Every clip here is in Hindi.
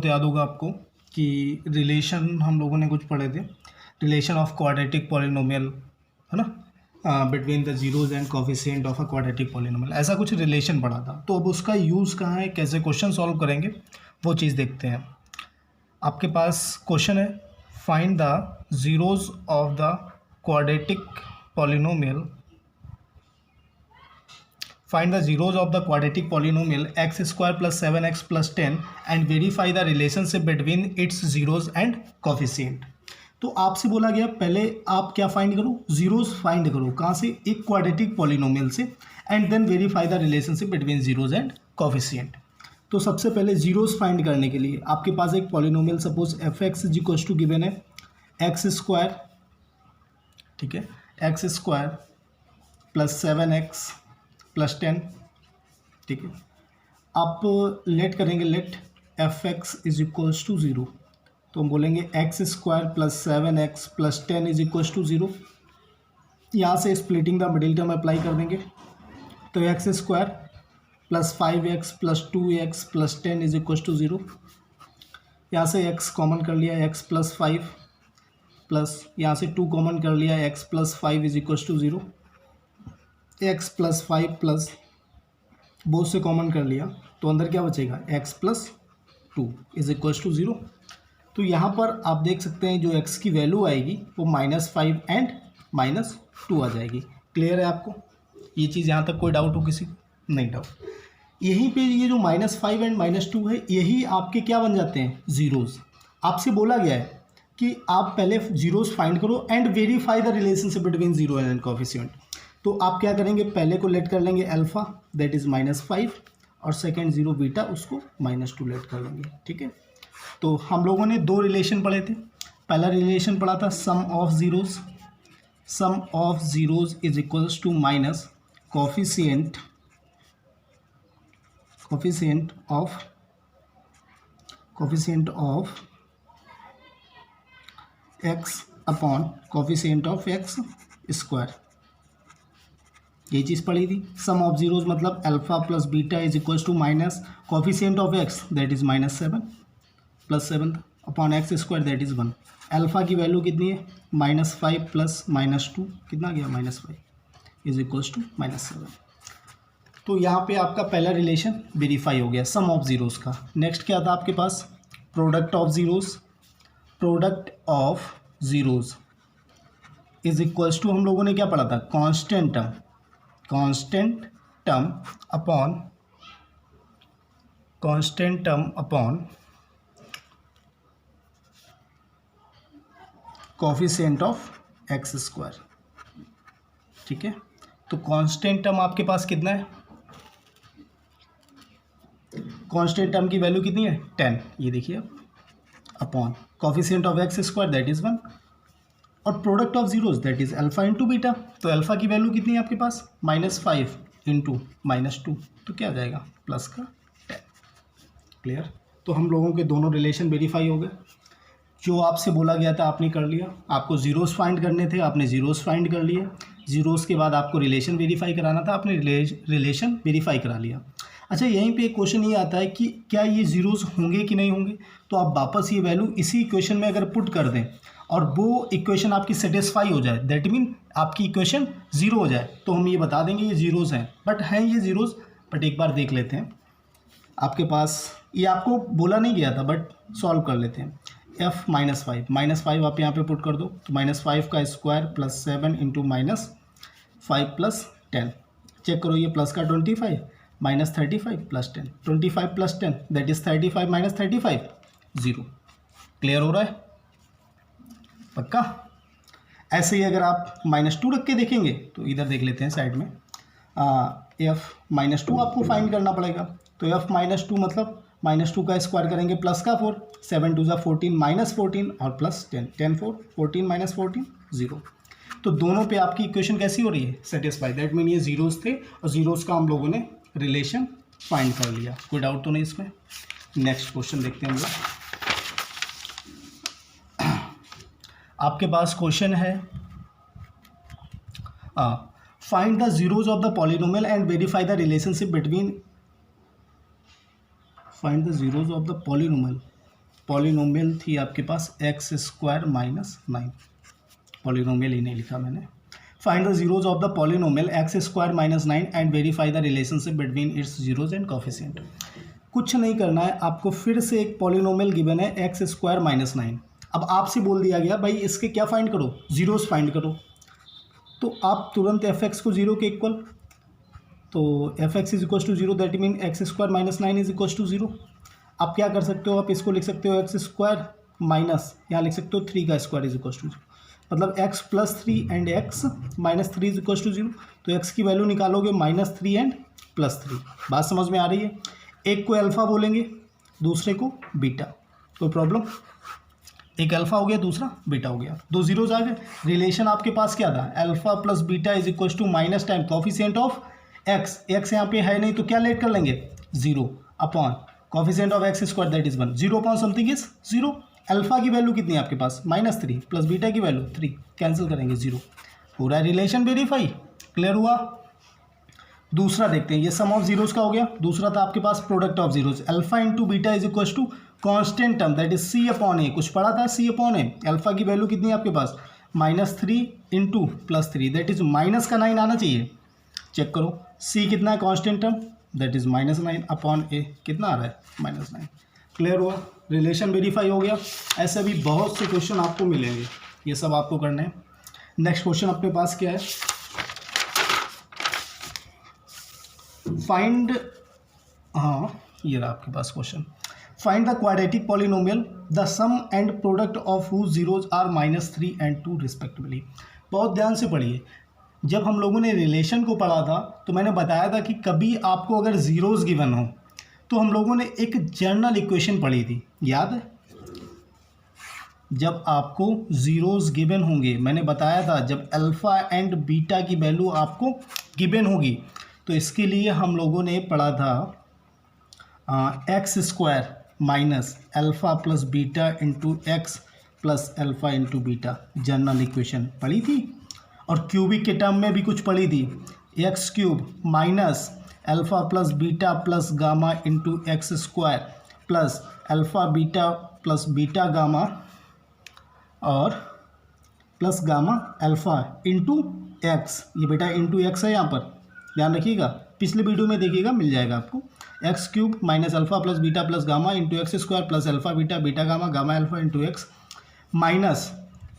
तो याद होगा आपको कि रिलेशन हम लोगों ने कुछ पढ़े थे, रिलेशन ऑफ क्वाड्रेटिक पॉलिनोमियल, है ना, between the zeros and coefficient of a quadratic polynomial, ऐसा कुछ रिलेशन पढ़ा था। तो अब उसका यूज़ कहाँ है, कैसे क्वेश्चन सॉल्व करेंगे, वो चीज़ देखते हैं। आपके पास क्वेश्चन है, find the zeros of the quadratic polynomial, find the zeros of the quadratic polynomial x square plus 7x plus 10 and verify the relationship between its zeros and coefficient। तो आपसे बोला गया पहले आप क्या फाइंड करो, जीरोस फाइंड करो। कहाँ से? एक क्वाड्रेटिक पॉलिनोमियल से, and then verify the relationship between zeros and coefficient. तो सबसे पहले जीरोस फाइंड करने के लिए आपके पास एक polynomial suppose F X is equal to given है एक्स स्क्वायर, ठीक है, X square plus 7x plus 10, ठीक है। आप लेट करेंगे, let F X is equals to 0, तो हम बोलेंगे X square plus 7x plus 10 is equals to 0। यहाँ से splitting the middle term apply कर देंगे, तो x square plus 5x plus 2x plus 10 is equals to 0। यहाँ से x कॉमन कर लिया, x प्लस 5 प्लस यहाँ से 2 कॉमन कर लिया, x plus 5 is equals to 0। X plus 5 plus both से कॉमन कर लिया, तो अंदर क्या बचेगा, x plus 2 is equals to 0। तो यहाँ पर आप देख सकते हैं जो x की वैल्यू आएगी वो -5 एंड -2 आ जाएगी। क्लियर है आपको? ये चीज़ यहाँ तक कोई डाउट हो किसी को? नहीं डाउट। यहीं पे ये जो -5 एंड -2 है, यही आपके क्या बन जाते हैं, ज़ीरोज़। आपसे बोला गया है कि आप पहले ज़ीरोज़ फाइंड करो and verify the relationship between zero and coefficient. तो आप क्या करेंगे, पहले को लेट कर लेंगे अल्फ़ा, दैट इज़ -5, और सेकंड जीरो बीटा, उसको -2 लेट कर लेंगे, ठीक है। तो हम लोगों ने दो रिलेशन पढ़े थे। पहला रिलेशन पढ़ा था sum of zeros, sum of zeros is equals to minus coefficient of X upon coefficient of x square. ये चीज़ पढ़ी थी। सम ऑफ जीरोज मतलब alpha plus beta is equals to minus coefficient of X, that is -7 plus 7 upon X square, that is 1। Alpha की वैल्यू कितनी है, -5 प्लस -2 कितना गया, -5 इज इक्वल्स टू -7। तो यहाँ पे आपका पहला रिलेशन वेरीफाई हो गया सम ऑफ जीरोज का। नेक्स्ट क्या था आपके पास, product of zeros. Product of zeros is equals to, हम लोगों ने क्या पढ़ा था, constant term upon coefficient of x square, ठीक है। तो कांस्टेंट टर्म आपके पास कितना है, कांस्टेंट टर्म की वैल्यू कितनी है, 10, ये देखिए आप, upon coefficient of x square that is 1, और product of zeros that is alpha into beta. तो अल्फा की वैल्यू कितनी है आपके पास, -5 इंटू -2, तो क्या आ जाएगा, प्लस का 10। क्लियर? तो हम लोगों के दोनों रिलेशन वेरीफाई हो गए। जो आपसे बोला गया था आपने कर लिया। आपको जीरोस फाइंड करने थे, आपने जीरोस फाइंड कर लिए। जीरोस के बाद आपको रिलेशन वेरीफाई कराना था, आपने रिलेशन वेरीफाई करा लिया। अच्छा, यहीं पे एक क्वेश्चन ये आता है कि क्या ये जीरोस होंगे कि नहीं होंगे। तो आप वापस ये वैल्यू इसी इक्वेशन में अगर पुट कर दें और वो इक्वेशन आपकी सेटिस्फाई हो जाए, दैट मीन आपकी इक्वेशन ज़ीरो हो जाए, तो हम ये बता देंगे ये जीरोज़ हैं। बट हैं ये जीरोज़, बट एक बार देख लेते हैं। आपके पास ये आपको बोला नहीं गया था, बट सॉल्व कर लेते हैं। f -5 आप यहाँ पे पुट कर दो, तो -5 का square plus 7 into -5 plus 10, check करो ये प्लस का 25 -35 plus 10, 25 plus 10 that is 35 -35 0। Clear हो रहा है? पक्का? ऐसे ही अगर आप -2 रख के देखेंगे तो इधर देख लेते हैं साइड में, f -2 आपको फाइंड करना पड़ेगा। तो f -2 मतलब -2 का स्क्वायर करेंगे प्लस का 4, 7 2 14 -14 और प्लस 10, 10 4 14 -14 0। तो दोनों पे आपकी इक्वेशन कैसी हो रही है, सेटिस्फाई। दैट मीन ये जीरोस थे और जीरोस का हम लोगों ने रिलेशन फाइंड कर लिया। कोई डाउट तो नहीं इसमें? नेक्स्ट क्वेश्चन देखते हैं हम लोग। आपके पास क्वेश्चन है, find the zeros of the polynomial and verify the relationship between, find the zeros of the polynomial polynomial थी आपके पास एक्स स्क्वायर माइनस 9, पॉलिनोमियल ही नहीं लिखा मैंने। Find the zeros of the polynomial x square minus 9 and verify the relationship between its zeros and coefficient. कुछ नहीं करना है आपको, फिर से एक पॉलिनोमियल गिवन है एक्स स्क्वायर माइनस 9। अब आपसे बोल दिया गया भाई इसके क्या फाइंड करो, जीरोस फाइंड करो। तो आप तुरंत एफ एक्स को जीरो के इक्वल, तो F X is equal to zero, that mean X square minus 9 is equal to zero. आप क्या कर सकते हो, आप इसको लिख सकते हो एक्स स्क्वायर माइनस, यहाँ लिख सकते हो 3 का square is equal to zero, मतलब x plus 3 and x minus 3 is equal to zero. तो x की वैल्यू निकालोगे माइनस 3 एंड प्लस 3। बात समझ में आ रही है। एक को अल्फ़ा बोलेंगे, दूसरे को बीटा, कोई प्रॉब्लम? एक अल्फ़ा हो गया, दूसरा बीटा हो गया, दो जीरोज आ गए। रिलेशन आपके पास क्या था, alpha plus beta is equal to minus time coefficient of x। x यहाँ पे है नहीं तो क्या लेट कर लेंगे, zero upon coefficient of x square that is 1, zero upon something is zero. Alpha की वैल्यू कितनी है आपके पास, माइनस 3, प्लस बीटा की वैल्यू 3, कैंसिल करेंगे जीरो, पूरा रिलेशन वेरीफाई। क्लियर हुआ? दूसरा देखते हैं, ये सम ऑफ जीरोज का हो गया। दूसरा था आपके पास product of zeros, alpha into beta is equal to constant term that is c upon a, कुछ पढ़ा था सी अपॉन ए। अल्फा की वैल्यू कितनी है आपके पास, minus 3 into plus 3 that is minus का 9 आना चाहिए। चेक करो सी कितना है constant term, that is minus 9 upon a कितना आ रहा है, माइनस 9। क्लियर हुआ? रिलेशन वेरीफाई हो गया। ऐसे भी बहुत से क्वेश्चन आपको मिलेंगे, ये सब आपको करने हैं। नेक्स्ट क्वेश्चन अपने पास क्या है, फाइंड, हाँ ये रहा आपके पास question, find the quadratic polynomial the sum and product of whose zeros are minus 3 and 2 respectively. बहुत ध्यान से पढ़िए, जब हम लोगों ने रिलेशन को पढ़ा था तो मैंने बताया था कि कभी आपको अगर जीरोज गिवन हो तो हम लोगों ने एक जनरल इक्वेशन पढ़ी थी, याद है? जब आपको जीरोज गिवन होंगे, मैंने बताया था जब अल्फ़ा एंड बीटा की वैल्यू आपको गिवन होगी तो इसके लिए हम लोगों ने पढ़ा था x square minus alpha plus beta into x plus alpha into beta, general equation पढ़ी थी। और क्यूबिक के टर्म में भी कुछ पढ़ी थी, x cube minus alpha plus beta plus gamma into x square plus alpha beta plus beta gamma और plus gamma alpha into x, ये बेटा इंटू एक्स है यहाँ पर, ध्यान रखिएगा, पिछले वीडियो में देखिएगा मिल जाएगा आपको। X cube minus alpha plus beta plus gamma into x square plus alpha beta beta gamma gamma alpha into x minus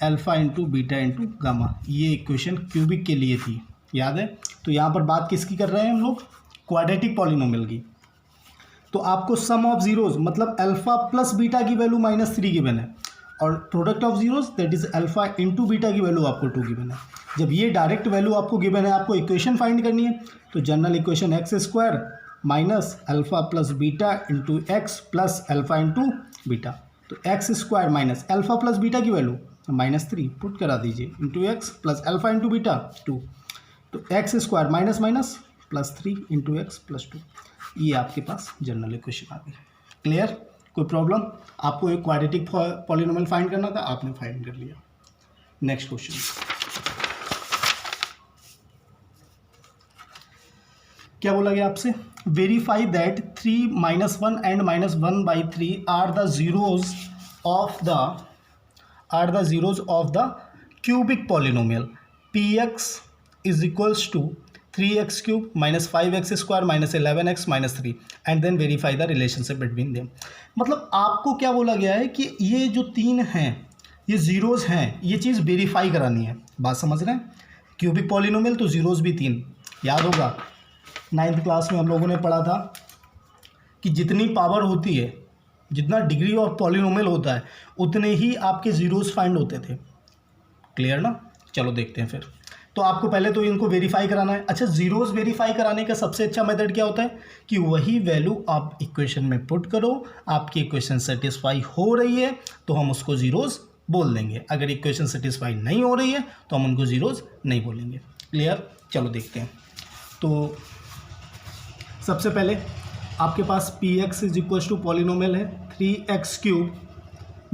alpha into beta into gamma, ये इक्वेशन क्यूबिक के लिए थी, याद है? तो यहाँ पर बात किसकी कर रहे हैं हम लोग, क्वाड्रेटिक पॉलिनोमियल की। तो आपको सम ऑफ जीरोज मतलब अल्फ़ा प्लस बीटा की वैल्यू माइनस 3 गिवन है और product of zeros that is alpha into beta की वैल्यू आपको 2 गिवन है। जब ये डायरेक्ट वैल्यू आपको गिवन है, आपको इक्वेशन फाइंड करनी है, तो general equation x square minus alpha plus beta into x plus alpha into beta. तो x square minus alpha plus beta की वैल्यू माइनस 3 पुट करा दीजिए into x plus alpha into beta 2, तो x square minus minus plus 3 into x plus 2, ये आपके पास जनरल इक्वेशन आ गई। क्लियर? कोई प्रॉब्लम? आपको एक क्वाड्रेटिक पॉलिनोमियल फाइंड करना था, आपने फाइंड कर लिया। नेक्स्ट क्वेश्चन, क्या बोला गया आपसे, verify that 3 minus 1 and minus 1/3 are the zeros of the cubic polynomial px is equals to 3x cube minus 5x square minus 11x minus 3 and then verify the relationship between them. मतलब आपको क्या बोला गया है कि ये जो तीन हैं, ये जीरोज हैं, ये चीज़ वेरीफाई करानी है। बात समझ रहे हैं? क्यूबिक पॉलिनोमियल तो जीरोज भी 3, याद होगा 9th क्लास में हम लोगों ने पढ़ा था कि जितनी पावर होती है, जितना डिग्री ऑफ पॉलिनोमियल होता है, उतने ही आपके जीरोज फाइंड होते थे। क्लियर ना? चलो देखते हैं फिर। तो आपको पहले तो इनको वेरीफाई कराना है। अच्छा, जीरोज वेरीफाई कराने का सबसे अच्छा मेथड क्या होता है कि वही वैल्यू आप इक्वेशन में पुट करो, आपकी इक्वेशन सेटिस्फाई हो रही है तो हम उसको जीरोज बोल देंगे, अगर इक्वेशन सेटिस्फाई नहीं हो रही है तो हम उनको जीरोज नहीं बोलेंगे। क्लियर? चलो देखते हैं। तो सबसे पहले आपके पास p x is equal to polynomial है 3x cube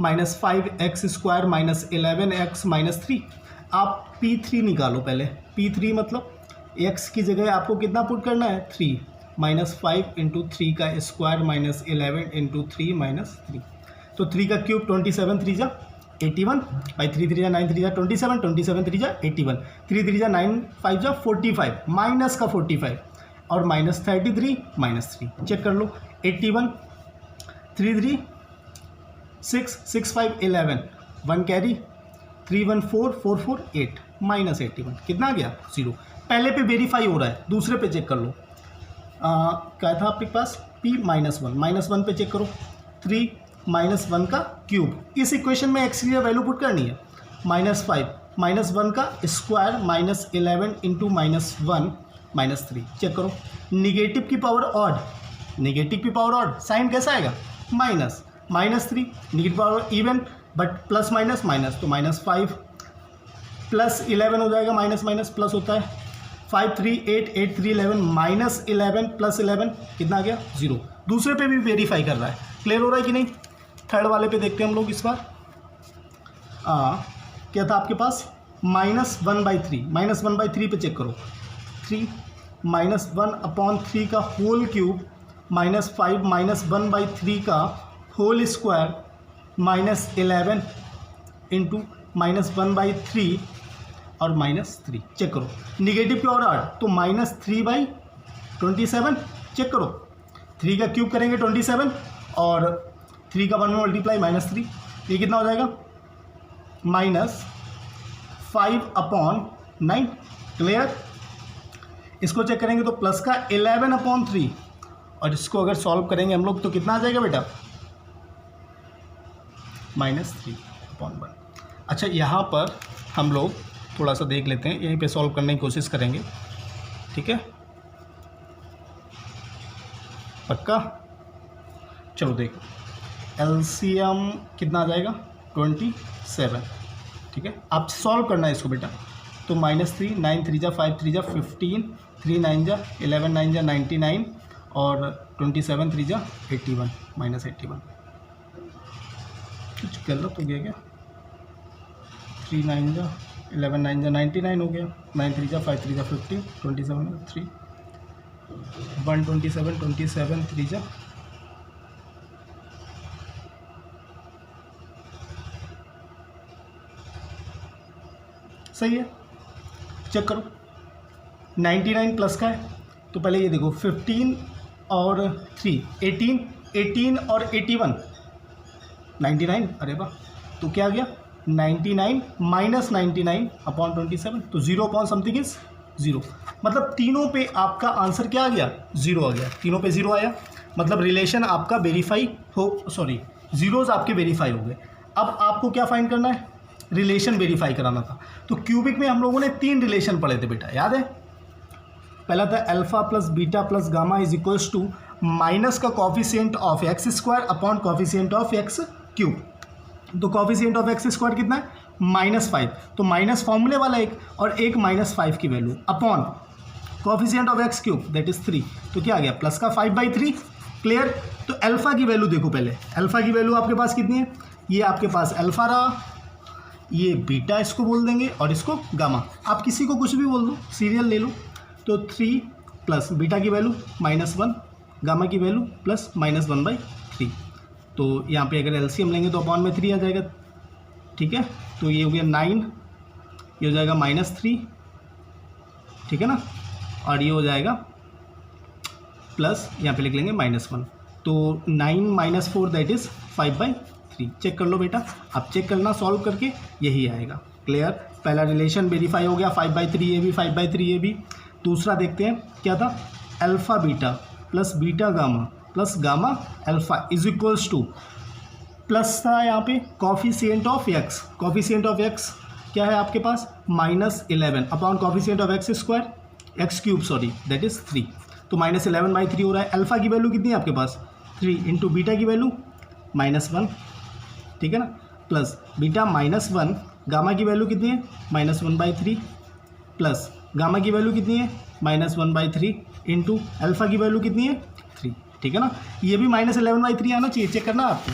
minus 5x square minus 11x minus 3। आप P3 निकालो पहले। P3 मतलब x की जगह आपको कितना पुट करना है, 3 माइनस 5 इंटू 3 का स्क्वायर माइनस 11 इंटू 3 माइनस 3। तो 3 का क्यूब 27 3 जा 81 बाई 3 3 जा 9 3 जा 27 27 3 जा 81 3 3 जा 9 5 जा 45 माइनस का 45 और माइनस 33 माइनस 3 चेक कर लो 81 3 3 6 6 5 11 1 कैरी 3 1 4 4 4 8 माइनस 81 कितना आ गया 0। पहले पे वेरीफाई हो रहा है, दूसरे पे चेक कर लो। क्या था आपके पास p माइनस वन पे चेक करो 3 -1 का क्यूब। इस इक्वेशन में x की वैल्यू पुट करनी है -5 -1 का स्क्वायर -11 इंटू -1 -3 चेक करो। निगेटिव की पावर ऑड, निगेटिव की पावर ऑड साइन कैसा आएगा -3 negative power even but plus minus minus तो -5 प्लस 11 हो जाएगा माइनस प्लस होता है 5 3 8 8 3 11 -11 प्लस 11 कितना आ गया 0। दूसरे पे भी वेरीफाई कर रहा है, क्लियर हो रहा है कि नहीं। थर्ड वाले पे देखते हैं हम लोग इस बार। क्या था आपके पास -1/3 पे चेक करो 3 -1/3 का होल क्यूब -5 -1/3 का होल स्क्वायर -11 इंटू -1/3 और -3 चेक करो। निगेटिव की और आठ तो -3/27 चेक करो। 3 का क्यूब करेंगे 27 और 3 का 1 में मल्टीप्लाई -3 ये कितना हो जाएगा -5/9 क्लियर। इसको चेक करेंगे तो प्लस का 11/3 और इसको अगर सॉल्व करेंगे हम लोग तो कितना आ जाएगा बेटा -3/1। अच्छा यहाँ पर हम लोग थोड़ा सा देख लेते हैं, यहीं पे सॉल्व करने की कोशिश करेंगे, ठीक है पक्का। चलो देखो एलसीएम कितना आ जाएगा 27, ठीक है। आप सॉल्व करना है इसको बेटा तो -3 9 3 जा 5 3 जा 15 3 9 जा 11 9 जा 99 और 27 3 जा 81 -81 कुछ कर लो तो क्या 3 9 जा 11 9 जा 99 हो गया 9 3 जा 5 3 जा 15 27 3 127 27 3 जा सही है। चेक करो 99 प्लस का है तो पहले ये देखो 15 और 3 18 और 81 99 अरे वाह तो क्या आ गया 99 -99/27 तो 0 इज 0। मतलब तीनों पे आपका आंसर क्या आ गया 0 आ गया, तीनों पे 0 आया मतलब रिलेशन आपका वेरीफाई हो, सॉरी जीरोज आपके वेरीफाई हो गए। अब आपको क्या फाइंड करना है रिलेशन वेरीफाई कराना था। तो क्यूबिक में हम लोगों ने 3 रिलेशन पढ़े थे बेटा, याद है। पहला था alpha plus beta plus gamma is equals to minus का coefficient of x square upon coefficient of x cube. तो कॉफिशिएंट ऑफ एक्स स्क्वायर कितना है -5 तो माइनस फॉर्मूले वाला एक और एक -5 की value upon coefficient of x cube that is 3 तो क्या आ गया प्लस का 5/3 क्लियर। तो अल्फा की वैल्यू देखो पहले, अल्फा की वैल्यू आपके पास कितनी है, ये आपके पास अल्फा रहा, ये बीटा इसको बोल देंगे और इसको गामा, आप किसी को कुछ भी बोल दो सीरियल ले लो। तो 3 प्लस बीटा की वैल्यू -1 गामा की वैल्यू प्लस -1/3 तो यहाँ पे अगर एलसीएम लेंगे तो अपॉन में 3 आ जाएगा, ठीक है। तो ये हो गया 9, ये हो जाएगा -3, ठीक है ना, और ये हो जाएगा प्लस यहाँ पे लिख लेंगे -1 तो 9 - 4 दैट इज़ 5/3। चेक कर लो बेटा, आप चेक करना सॉल्व करके यही आएगा क्लियर। पहला रिलेशन वेरीफाई हो गया 5/3 ये भी 5/3 ये भी। दूसरा देखते हैं क्या था alpha beta plus beta gamma plus gamma alpha is equals two plus था यहाँ पे coefficient of x, coefficient of x क्या है आपके पास -11 upon coefficient of x square x cube sorry that is 3 तो -11/3 हो रहा है। अल्फ़ा की वैल्यू कितनी है आपके पास 3 इंटू बीटा की वैल्यू -1, ठीक है ना, प्लस बीटा -1 गामा की वैल्यू कितनी है -1/3 प्लस गामा की वैल्यू कितनी है -1/3 इंटू अल्फ़ा की वैल्यू कितनी है 3, ठीक है ना। ये भी -11/3 आना चाहिए, चेक करना आपको।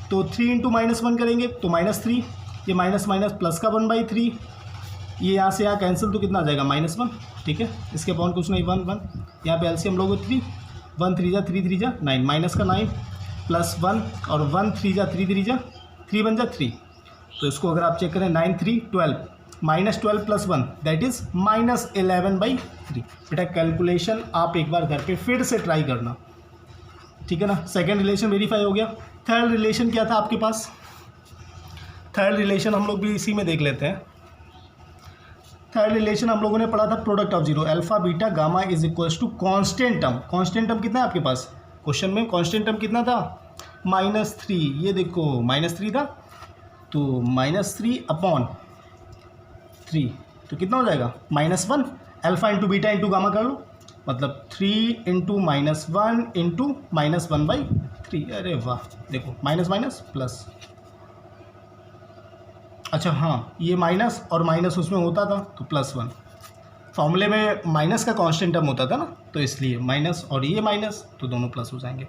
तो 3 इंटू -1 करेंगे तो -3, ये माइनस प्लस का 1/3, ये यहाँ से यहाँ कैंसिल तो कितना आ जाएगा -1, ठीक है। इसके अपॉन कुछ नहीं 1 1 यहाँ पे एलसीएम लोगे 3 1 3 जा 3 3 जा 9 माइनस का 9 प्लस 1 और 1 3 जा 3 3 जा 3 बन जा 3। तो इसको अगर आप चेक करें 9 3 12 -12 प्लस 1 दैट इज़ -11/3। बेटा कैलकुलेशन आप एक बार घर पे फिर से ट्राई करना, ठीक है ना। सेकेंड रिलेशन वेरीफाई हो गया। थर्ड रिलेशन क्या था आपके पास? थर्ड रिलेशन हम लोग भी इसी में देख लेते हैं। थर्ड रिलेशन हम लोगों ने पढ़ा था product of zero, alpha beta gamma is equals to constant term. Constant term कितना है आपके पास? क्वेश्चन में कांस्टेंट टर्म कितना था? -3। ये देखो -3 था, तो -3 अपॉन 3 तो कितना हो जाएगा? -1। Alpha into beta into gamma कर लो, मतलब 3 इंटू -1 इंटू -1/3। अरे वाह, देखो माइनस माइनस प्लस। अच्छा हाँ, ये माइनस और माइनस उसमें होता था तो +1। फॉर्मूले में माइनस का कांस्टेंट टर्म होता था ना, तो इसलिए माइनस और ये माइनस तो दोनों प्लस हो जाएंगे।